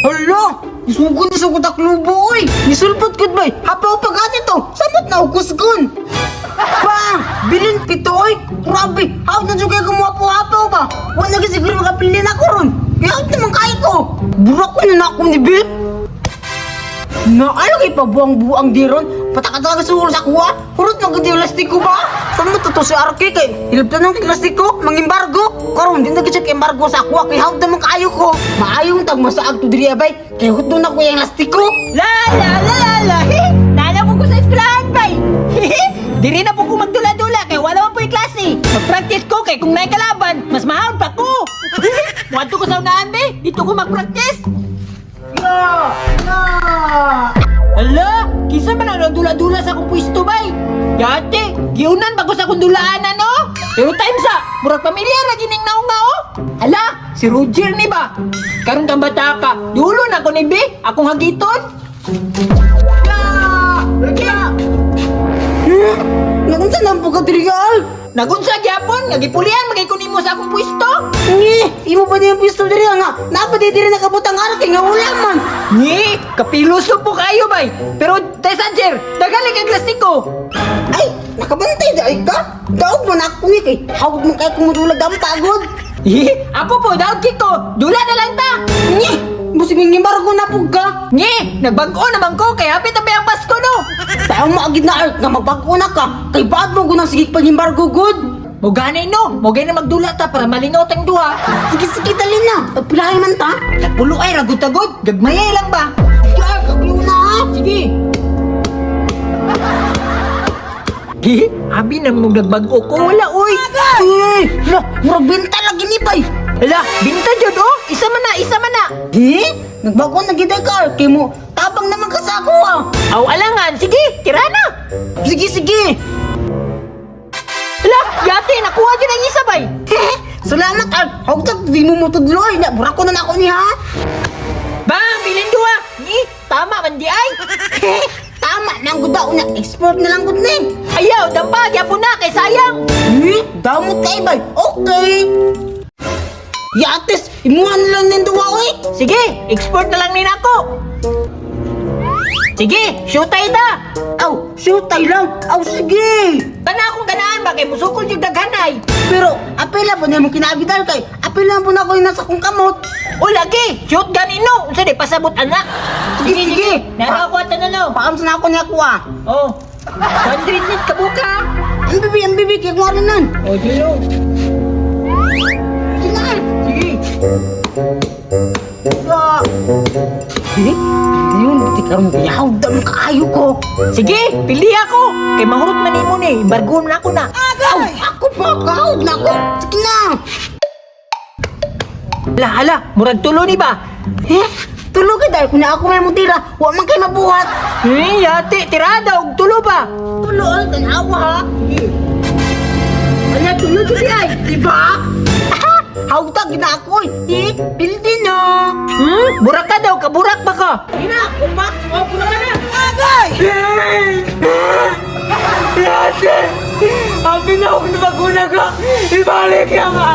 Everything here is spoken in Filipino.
Hala! Isugod ak lubo, oy! Nisulpot ko ba? Hapaw pa gati to! Samot na ukusgon! Pa! Bilin pito, oy! Grabe! Haw na dyan kayo kumuhapaw-hapaw ba? Wala na siguro makapili na ko ron! Kaya haw naman kayo ko! Burak ko na ako ni Bit! Naalagay pa buang-buang di ron? Pataka talaga sa ulo sa kuha? Hurot maganda yung lastiko ba? Saan mo totoo si Arke kay? Hilap na ng lastiko? Mang-embargo? Karon, di na kasi embargo sa kuha kay haw naman kayo ko! Maayong tagmasaag to diri abay! Kaya hut doon ako yung lastiko! La la la la la! Nala po ko sa eskwelahan bay! Diri na po ko magdula-dula kay wala man po yung klase! Mag-practice ko kay kung may kalaban, mas mahal pa ko! Wanto ko sa unahan bay! Dito ko mag-practice! Ya! Ya! Ala! Kisa man ang dula-dula sa akong pwesto bay! Yate! Giunan bago sa akong dulaan no? Pero time sa! Murag pamilya lagi ning naunga oh! Ala! Si Roger ni ba? Karon kang bata ka! Dulo na ko ni B! Akong hagiton! Ya! Ya! Nakunsa na po ka trigal? Nagunsa gyapon! Nagipulian magay ko nimo sa akong pwesto! Ngi! Imo pa niya yung pisto diri nga! Napadi diri nakabutang arak kay nga wala man! Ni! Kapiluso po kayo bay! Pero Tesanger! Dagali kay plastiko! Ay! Nakabantay dahil ka! Daog mo na ako ni kay hawag mo kay kumudulag dam pagod! Ako po, daog kiko! Dula na lang ta! Ngi! Busing ng embargo na po ka! Ni! Nagbago naman ko kay hapit na ba ang Pasko no! Tayo maagid na art nga magbago na ka! Kay baad mo gunang sigig pag-embargo good! Moganay no! Mogay na magdula ta para malingaw tang duha! Sige dali na! Pagpilahin man ta! Nagpulo ay ragod-tagod! Gagmayay lang ba? Kaya kaglo na ha! Sige! Abi na mong nagbago ko wala oy! Uy! Hala! Murag benta lagi ni bay! Hala! Binta jud oh! Isa man na! Isa man na! Nagbago na giday ka! Kay mo! Tabang naman ka sa ako ah! Aw alangan! Sige! Tira na! Sige! Hala! Yate! Nakuha dyan ang isa bay! Salamat art! Hawag di mo mutudloy! Burako na ako ni ha! Bang! Bilin duha! Ni! Tama man di ay! Tama nang gudaw na! Export na lang gud ni! Ayaw! Dampa! Yapon na! Kay sayang! Damot kay bay! Okay! Yates! Imuhan na lang nin duwa oy! Sige! Export na lang nin ako! Sige! Shootay ta! Aw! Shootay lang! Aw sige! Kana akong ganaan ba? Kay musukol yung daghanay! Pero apela po niya mo kinabidal kay apela po na ako yung nasa kong kamot! O lagi! Shoot ganin no! Unsa di pasabot anak! Sige! Narakuha ta na no! Pakamsa na ako niya ko ah! Oh! 100 net kabuka! Ang bibi kaya kung nan! O dilo! Kinaan! Sige! Ah! Yun, di karon yaw dam kaayo ko! Sige! Pili ako! Kay mahurot man imo ni! Embargo na ako na! Aw! Ako pa! Kaod na ako! Sige na! Hala! Murag tulo ni ba? Tulog ka dahil kung na ako may mutira, huwag man kayo mabuhat! Yate! Tirada! Og tulo ba? Tulog! Tanawa ha! Wala tulog ka di ay! Diba? Hawtag na ako eh! Pildi na! Burak ka daw! Kaburak ba ka? Ina ako pa! Oh, burak ka na! Agay! Yate! Abi na ako na maguna ka! Ibalik ka ka!